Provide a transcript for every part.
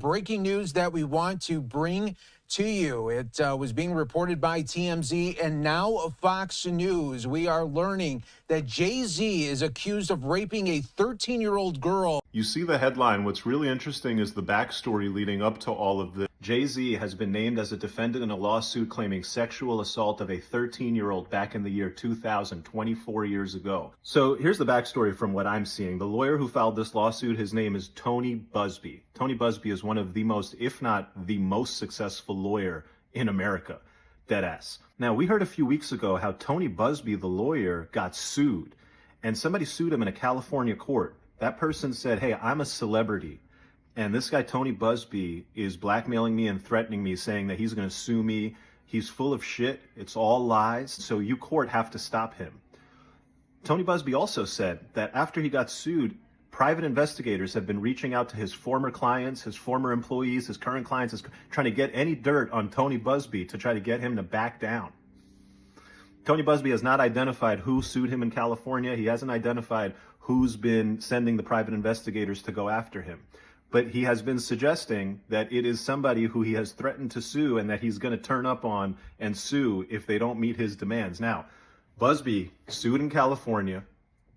breaking news that we want to bring to you. It was being reported by TMZ and now Fox News. We are learning that Jay-Z is accused of raping a 13-year-old girl. You see the headline. What's really interesting is the backstory leading up to all of this. Jay-Z has been named as a defendant in a lawsuit claiming sexual assault of a 13-year-old back in the year 2000, 24 years ago. So here's the backstory from what I'm seeing. The lawyer who filed this lawsuit, his name is Tony Buzbee. Tony Buzbee is one of the most, if not the most successful lawyer in America. Deadass. Now, we heard a few weeks ago how Tony Buzbee, the lawyer, got sued. And somebody sued him in a California court. That person said, hey, I'm a celebrity. And this guy, Tony Buzbee, is blackmailing me and threatening me, saying that he's going to sue me. He's full of shit. It's all lies. So you, court, have to stop him. Tony Buzbee also said that after he got sued, private investigators have been reaching out to his former clients, his former employees, his current clients, trying to get any dirt on Tony Buzbee to try to get him to back down. Tony Buzbee has not identified who sued him in California. He hasn't identified who's been sending the private investigators to go after him. But he has been suggesting that it is somebody who he has threatened to sue and that he's going to turn up on and sue if they don't meet his demands. Now, Buzbee sued in California,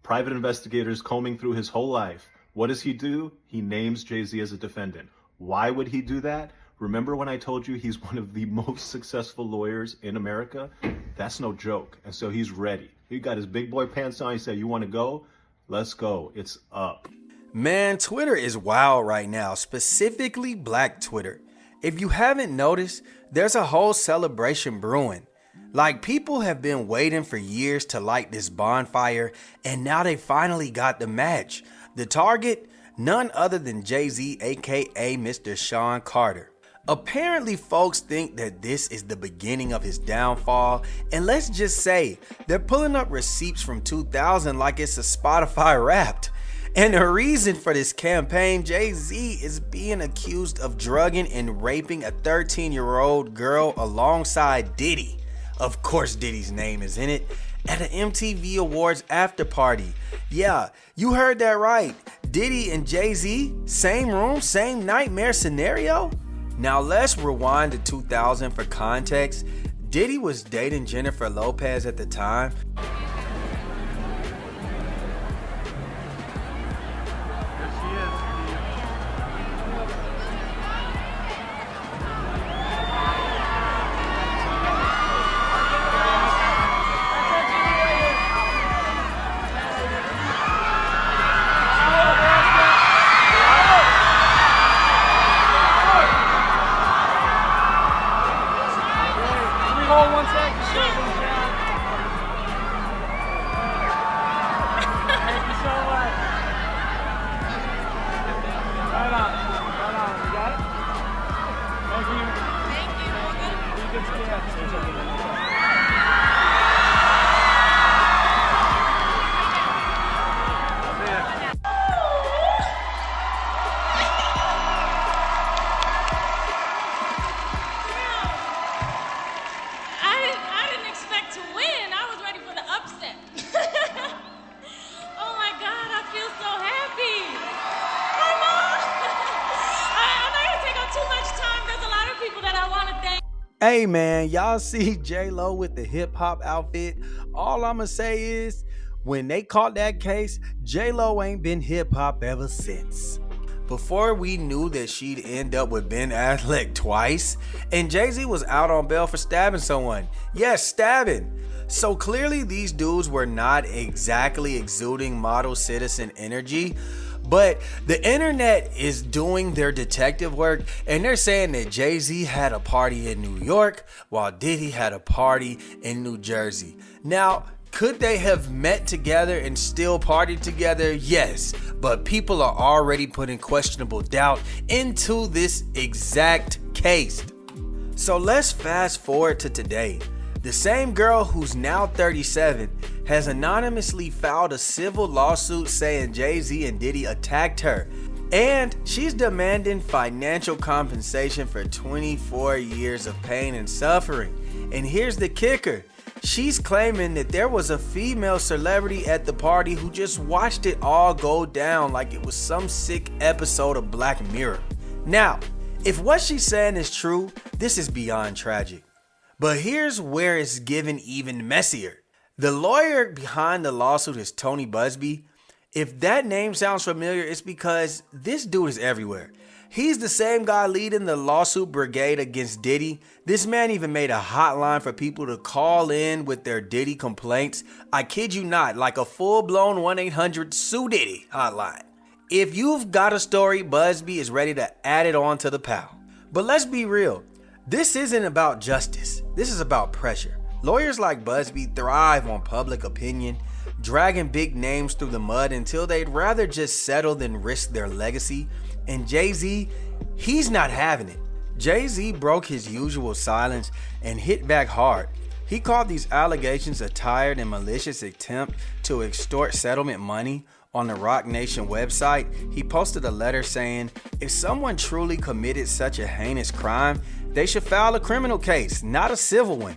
private investigators combing through his whole life. What does he do? He names Jay-Z as a defendant. Why would he do that? Remember when I told you he's one of the most successful lawyers in America? That's no joke. And so he's ready. He got his big boy pants on. He said, you want to go? Let's go. It's up. Man, Twitter is wild right now, specifically Black Twitter. If you haven't noticed, there's a whole celebration brewing. Like, people have been waiting for years to light this bonfire, and now they finally got the match. The target? None other than Jay-Z, aka Mr. Sean Carter. Apparently, folks think that this is the beginning of his downfall, and let's just say, they're pulling up receipts from 2000 like it's a Spotify Wrapped. And the reason for this campaign, Jay-Z is being accused of drugging and raping a 13-year-old girl alongside Diddy. Of course Diddy's name is in it, at an MTV Awards after party. Yeah, you heard that right. Diddy and Jay-Z, same room, same nightmare scenario? Now let's rewind to 2000 for context. Diddy was dating Jennifer Lopez at the time. Hey man, y'all see J-Lo with the hip hop outfit? All I'ma say is, when they caught that case, J-Lo ain't been hip hop ever since. Before we knew that she'd end up with Ben Affleck twice, and Jay-Z was out on bail for stabbing someone. Yes, stabbing. So clearly these dudes were not exactly exuding model citizen energy. But the internet is doing their detective work, and they're saying that Jay-Z had a party in New York while Diddy had a party in New Jersey. Now, could they have met together and still partied together? Yes, but people are already putting questionable doubt into this exact case. So let's fast forward to today. The same girl who's now 37 has anonymously filed a civil lawsuit saying Jay-Z and Diddy attacked her. And she's demanding financial compensation for 24 years of pain and suffering. And here's the kicker. She's claiming that there was a female celebrity at the party who just watched it all go down like it was some sick episode of Black Mirror. Now, If what she's saying is true, this is beyond tragic. But here's where it's given even messier. The lawyer behind the lawsuit is Tony Busby. If that name sounds familiar, it's because this dude is everywhere. He's the same guy leading the lawsuit brigade against Diddy. This man even made a hotline for people to call in with their Diddy complaints. I kid you not, like a full-blown 1-800-SUE-DIDDY hotline. If you've got a story, Busby is ready to add it on to the pile. But let's be real. This isn't about justice. This is about pressure. Lawyers like Busby thrive on public opinion, dragging big names through the mud until they'd rather just settle than risk their legacy. And Jay-Z, he's not having it. Jay-Z broke his usual silence and hit back hard. He called these allegations a tired and malicious attempt to extort settlement money. On the Roc Nation website, he posted a letter saying, if someone truly committed such a heinous crime, they should file a criminal case, not a civil one.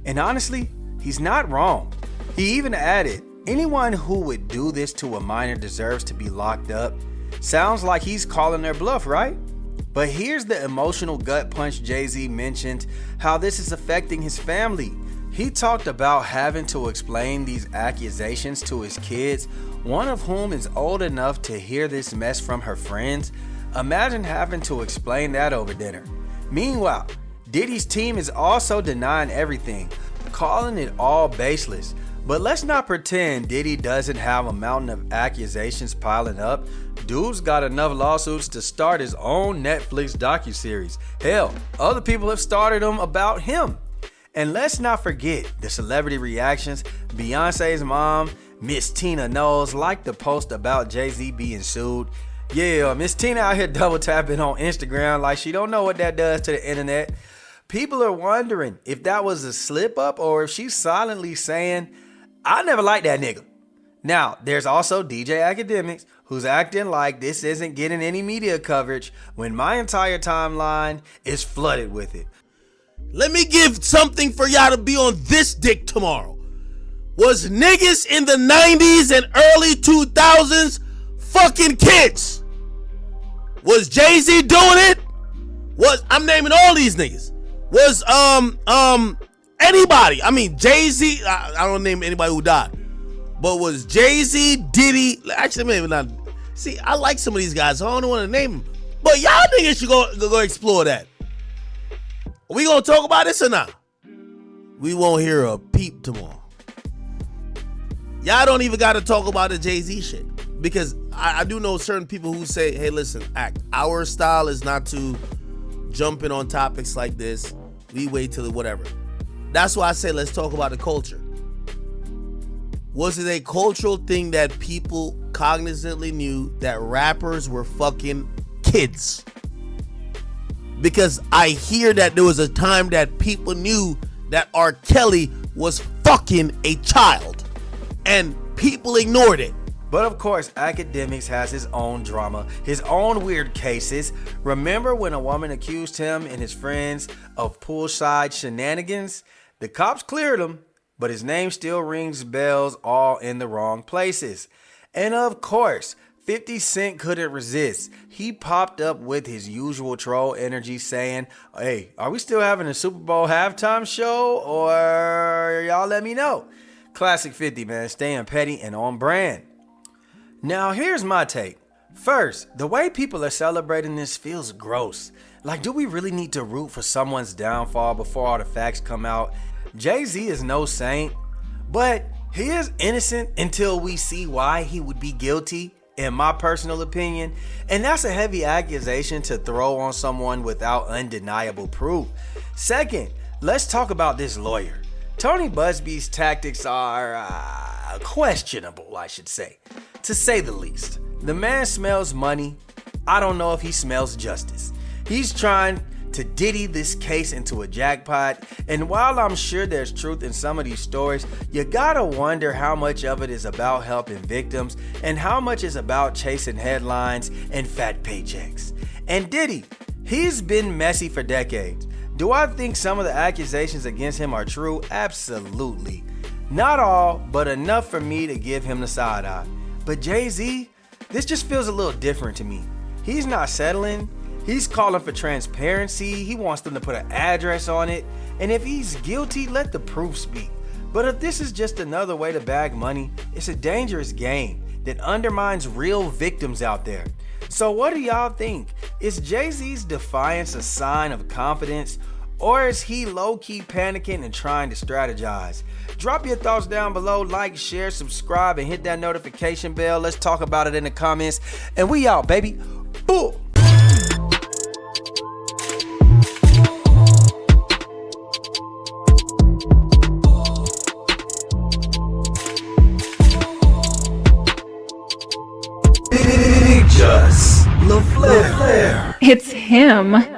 And honestly, he's not wrong. He even added, anyone who would do this to a minor deserves to be locked up. Sounds like he's calling their bluff, right? But here's the emotional gut punch Jay-Z mentioned, how this is affecting his family. He talked about having to explain these accusations to his kids, one of whom is old enough to hear this mess from her friends. Imagine having to explain that over dinner. Meanwhile, Diddy's team is also denying everything, calling it all baseless. But let's not pretend Diddy doesn't have a mountain of accusations piling up. Dude's got enough lawsuits to start his own Netflix docuseries. Hell, other people have started them about him. And let's not forget the celebrity reactions. Beyonce's mom, Miss Tina Knowles, liked the post about Jay-Z being sued. Yeah, Miss Tina out here double tapping on Instagram like she don't know what that does to the internet. People are wondering if that was a slip up or if she's silently saying, I never liked that nigga. Now, there's also DJ Academics, who's acting like this isn't getting any media coverage when my entire timeline is flooded with it. Let me give something for y'all to be on this dick tomorrow. Was niggas in the 90s and early 2000s fucking kids? Was Jay-Z doing it? I'm naming all these niggas. Was anybody? I mean, Jay-Z, I don't name anybody who died. But was Jay-Z, Diddy, actually maybe not. See, I like some of these guys, so I don't want to name them. But y'all niggas should go explore that. Are we gonna talk about this or not? We won't hear a peep tomorrow. Y'all don't even gotta talk about the Jay-Z shit. Because I do know certain people who say, hey, listen, our style is not to jump in on topics like this. We wait till whatever. That's why I say let's talk about the culture. Was it a cultural thing that people cognizantly knew that rappers were fucking kids? Because I hear that there was a time that people knew that R. Kelly was fucking a child. And people ignored it. But of course, Academics has his own drama, his own weird cases. Remember when a woman accused him and his friends of poolside shenanigans? The cops cleared him, but his name still rings bells all in the wrong places. And of course, 50 Cent couldn't resist. He popped up with his usual troll energy saying, hey, are we still having a Super Bowl halftime show or y'all let me know? Classic 50, man, staying petty and on brand. Now, here's my take. First, the way people are celebrating this feels gross. Like, do we really need to root for someone's downfall before all the facts come out? Jay-Z is no saint, but he is innocent until we see why he would be guilty, in my personal opinion. And that's a heavy accusation to throw on someone without undeniable proof. Second, let's talk about this lawyer. Tony Busby's tactics are questionable, I should say, to say the least. The man smells money. I don't know if he smells justice. He's trying to Diddy this case into a jackpot, and while I'm sure there's truth in some of these stories, you gotta wonder how much of it is about helping victims and how much is about chasing headlines and fat paychecks. And Diddy, he's been messy for decades. Do I think some of the accusations against him are true? Absolutely. Not all, but enough for me to give him the side eye. But Jay-Z, this just feels a little different to me. He's not settling. He's calling for transparency. He wants them to put an address on it. And if he's guilty, let the proof speak. But if this is just another way to bag money, it's a dangerous game that undermines real victims out there. So what do y'all think? Is Jay-Z's defiance a sign of confidence, or is he low-key panicking and trying to strategize? Drop your thoughts down below, like, share, subscribe, and hit that notification bell. Let's talk about it in the comments. And we out, baby. Boom! IG-TheLaFlareLounge. It's him.